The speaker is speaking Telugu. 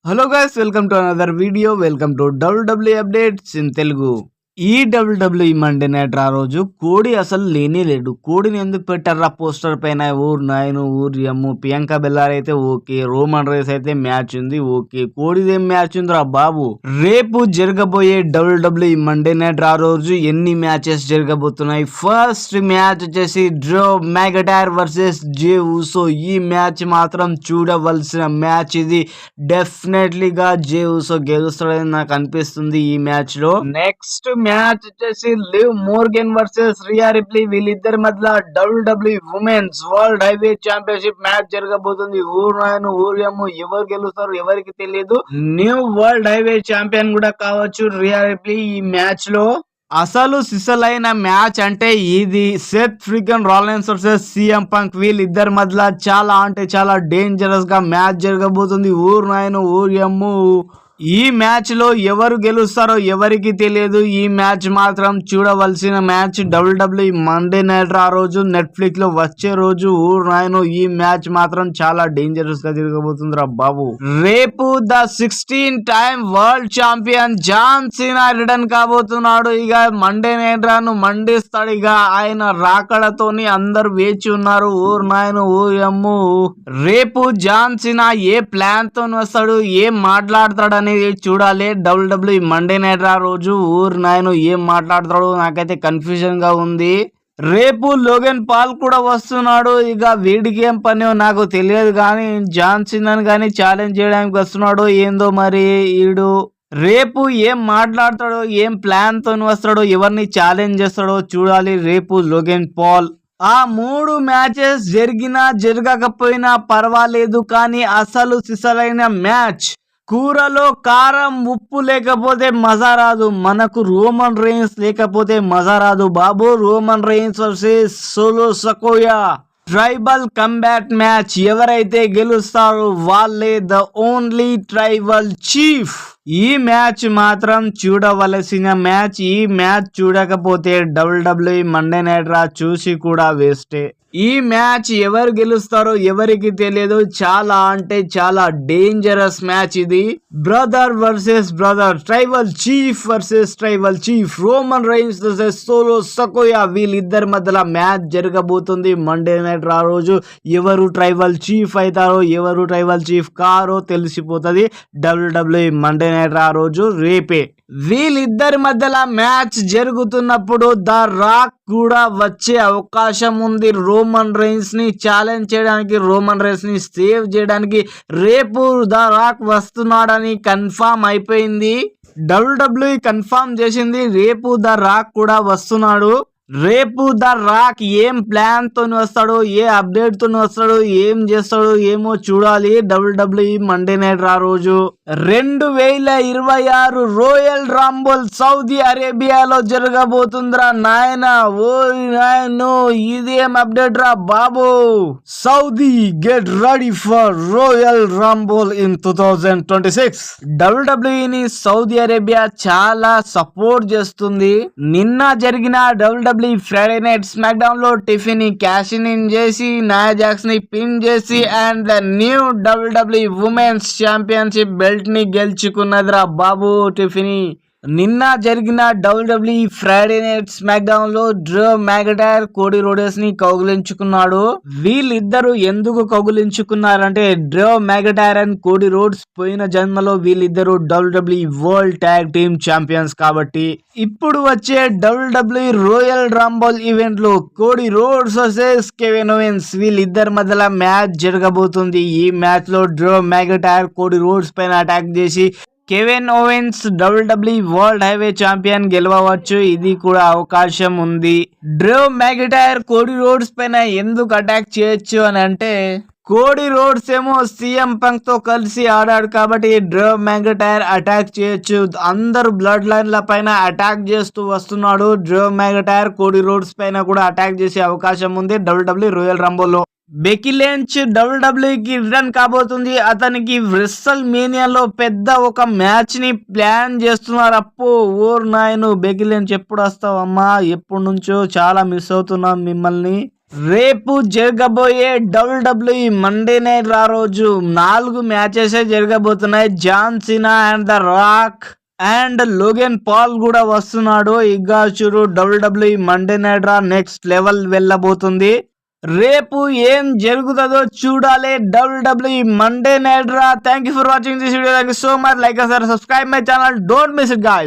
Hello guys, welcome to another video. Welcome to WWE updates in Telugu. ఈ WWE మండే నైట్ రా రోజు కోడి అసలు లేనే లేడు. కోడిని ఎందుకు పెట్టారా పోస్టర్ పైన? ఊరు నాయను ఊరు అమ్ము. ప్రియాంక బెల్లార్ అయితే ఓకే, రోమన్ రేస్ అయితే మ్యాచ్ ఉంది ఓకే, కోడిదేం మ్యాచ్ ఉందిరా బాబు. రేపు జరగబోయే WWE మండే నైట్ రా రోజు ఎన్ని మ్యాచెస్ జరగబోతున్నాయి? ఫస్ట్ మ్యాచ్ వచ్చేసి డ్రో మ్యాగటైర్ వర్సెస్ జే ఊసో. ఈ మ్యాచ్ మాత్రం చూడవలసిన మ్యాచ్ ఇది. డెఫినెట్లీగా జే ఊసో గెలుస్తాడని నాకు అనిపిస్తుంది ఈ మ్యాచ్ లో. నెక్స్ట్ మ్యాచ్ వచ్చేసి లివ్ మోర్గన్ వర్సెస్ రియా రిప్లీ. వీళ్ళిద్దరి మధ్య WWE women's world heavy championship match జరగబోతుంది. ఊరు ఊరియమ్ము ఎవరు గెలుస్తారు ఎవరికి తెలియదు. న్యూ వరల్డ్ హెవీ ఛాంపియన్ కూడా కావచ్చు రియా రిప్లీ ఈ మ్యాచ్ లో. అసలు సిసలైన మ్యాచ్ అంటే ఇది. Seth Freakin Rollins versus CM Punk. వీళ్ళిద్దరి మధ్య చాలా అంటే చాలా డేంజరస్ గా మ్యాచ్ జరగబోతుంది. ఊరు నాయను ఊరియమ్ము. ఈ మ్యాచ్ లో ఎవరు గెలుస్తారో ఎవరికి తెలియదు. ఈ మ్యాచ్ మాత్రం చూడవలసిన మ్యాచ్. WWE మండే నైట్ ఆ రోజు నెట్ఫ్లిక్స్ లో వచ్చే రోజు. ఊరు నాయను ఈ మ్యాచ్ మాత్రం చాలా డేంజరస్ గా తిరగబోతుంది రా బాబు. రేపు the 16 time world champion John Cena return కాబోతున్నాడు. ఇక మండే నైట్ రాను మండిస్తాడు. ఇక ఆయన రాకడతోని అందరు వేచి ఉన్నారు. ఊరు నాయను ఊయమ్ము. రేపు జాన్ సీనా ఏ ప్లాన్ తో వస్తాడు, ఏం మాట్లాడతాడు అనేది చూడాలి. WWE మండే నైట్ ఆ రోజు. ఊరు నాయను ఏం మాట్లాడతాడు నాకైతే కన్ఫ్యూజన్ గా ఉంది. రేపు లోగన్ పాల్ కూడా వస్తున్నాడు. ఇక వీడికి ఏం పని నాకు తెలియదు కానీ జాన్ సీనా గానీ ఛాలెంజ్ చేయడానికి వస్తున్నాడు ఏందో మరి ఈడు. రేపు ఏం మాట్లాడతాడో, ఏం ప్లాన్ తో వస్తాడో, ఎవరిని ఛాలెంజ్ చేస్తాడో చూడాలి రేపు లోగన్ పాల్. ఆ 3 మ్యాచెస్ జరిగినా జరగకపోయినా పర్వాలేదు కానీ అసలు సిసలైన మ్యాచ్. కూరలో కారం ఉప్పు లేకపోతే మజా రాదు. మనకు రోమన్ రేన్స్ లేకపోతే మజా రాదు బాబు. Roman Reigns versus Solo Sikoa tribal combat match. ఎవరైతే గెలుస్తారో వాళ్ళే ద ఓన్లీ ట్రైబల్ చీఫ్. ఈ మ్యాచ్ మాత్రం చూడవలసిన మ్యాచ్. ఈ మ్యాచ్ చూడకపోతే WWE మండే నైట్ రా చూసి కూడా వేస్టే. ఈ మ్యాచ్ ఎవరు గెలుస్తారో ఎవరికి తెలియదు. చాలా అంటే చాలా డేంజరస్ మ్యాచ్ ఇది. Brother versus brother, tribal chief versus tribal chief, Roman Reigns versus Solo Sikoa. వీళ్ళిద్దరి మధ్యలో మ్యాచ్ జరగబోతుంది మండే నైట్ ఆ రోజు. ఎవరు ట్రైబల్ చీఫ్ అవుతారో ఎవరు ట్రైబల్ చీఫ్ కారో తెలిసిపోతుంది WWE మండే నైట్ ఆ రోజు రేపే. వీళ్ళిద్దరి మధ్యలో మ్యాచ్ జరుగుతున్నప్పుడు ద రాక్ కూడా వచ్చే అవకాశం ఉంది. రోమన్ రైన్స్ ని ఛాలెంజ్ చేయడానికి, రోమన్ రైన్స్ ని సేవ్ చేయడానికి రేపు ద రాక్ వస్తున్నాడని కన్ఫర్మ్ అయిపోయింది. WWE కన్ఫర్మ్ చేసింది రేపు ద రాక్ కూడా వస్తున్నాడు. రేపు ద రాక్ ఏం ప్లాన్ తో వస్తాడో, ఏ అప్డేట్ తో వస్తాడో, ఏం చేస్తాడో ఏమో చూడాలి WWE మండే నైట్ ఆ రోజు. 2026 రోయల్ రాంబుల్ సౌదీ అరేబియాలో జరగబోతుందిరా నాయన. ఓ నాయను ఇదేం అప్డేట్ రా బాబు. Saudi get ready for Royal Rumble in 2026. WWE ని సౌదీ అరేబియా చాలా సపోర్ట్ చేస్తుంది. నిన్న జరిగిన WWE Friday night SmackDown లో టిఫిని క్యాష్ ఇన్ చేసి నాయా జాక్స్ ని పిన్ చేసి and the new WWE women's championship belt ని గెలుచుకున్నదిరా బాబు టిఫిని. నిన్న జరిగిన WWE Friday night SmackDown లో డ్రో మ్యాగటైర్ కోడి రోడెస్ ని కౌగిలించుకున్నాడు. వీళ్ళిద్దరు ఎందుకు కౌగిలించుకున్నారంటే డ్రో మ్యాగటైర్ అండ్ కోడి రోడ్స్ పోయిన జన్మలో వీళ్ళిద్దరు WWE world tag team champions కాబట్టి. ఇప్పుడు వచ్చే WWE రోయల్ రాంబుల్ ఈవెంట్ లో కోడి రోడ్స్ వర్సెస్ కెవిన్ ఓవెన్స్ వీళ్ళిద్దరి మధ్యలో మ్యాచ్ జరగబోతుంది. ఈ మ్యాచ్ లో డ్రో మ్యాగటైర్ కోడి రోడ్స్ పైన అటాక్ చేసి Kevin ovens WWE world heavy champion గెలవచ్చు. ఇది కూడా అవకాశం ఉంది. డ్రో మ్యాగటైర్ కోడి రోడ్స్ పైన ఎందుకు అటాక్ చేయొచ్చు అని అంటే, కోడి రోడ్స్ ఏమో CM పంక్ తో కలిసి ఆడాడు కాబట్టి డ్రో మ్యాగటైర్ అటాక్ చేయొచ్చు. అందరు బ్లడ్ లైన్ల పైన అటాక్ చేస్తూ వస్తున్నాడు. డ్రో మ్యాగటైర్ కోడి రోడ్స్ పైన కూడా అటాక్ చేసే అవకాశం ఉంది WWE రోయల్ రంబుల్ లో. బెకీ లించ్ WWE కి రిటర్న్ కాబోతుంది. అతనికి రెస్సల్ మేనియాలో పెద్ద ఒక మ్యాచ్ ని ప్లాన్ చేస్తున్నారు. అప్పు ఓర్ నాయను బెకీ లించ్ ఎప్పుడు వస్తావు అమ్మా? ఎప్పటి నుంచో చాలా మిస్ అవుతున్నాం మిమ్మల్ని. రేపు జరగబోయే WWE మండే నైట్ రా రోజు 4 మ్యాచెస్ జరగబోతున్నాయి. John Cena and the Rock and Logan Paul కూడా వస్తున్నాడు. ఇక చూడు WWE Monday night Raw next level వెళ్ళబోతుంది. రేపు ఏం జరుగుతుందో చూడాలి WWE Monday night Raw. Thank you for watching this video. Thank you so much. Like and subscribe my channel. Don't miss it guys.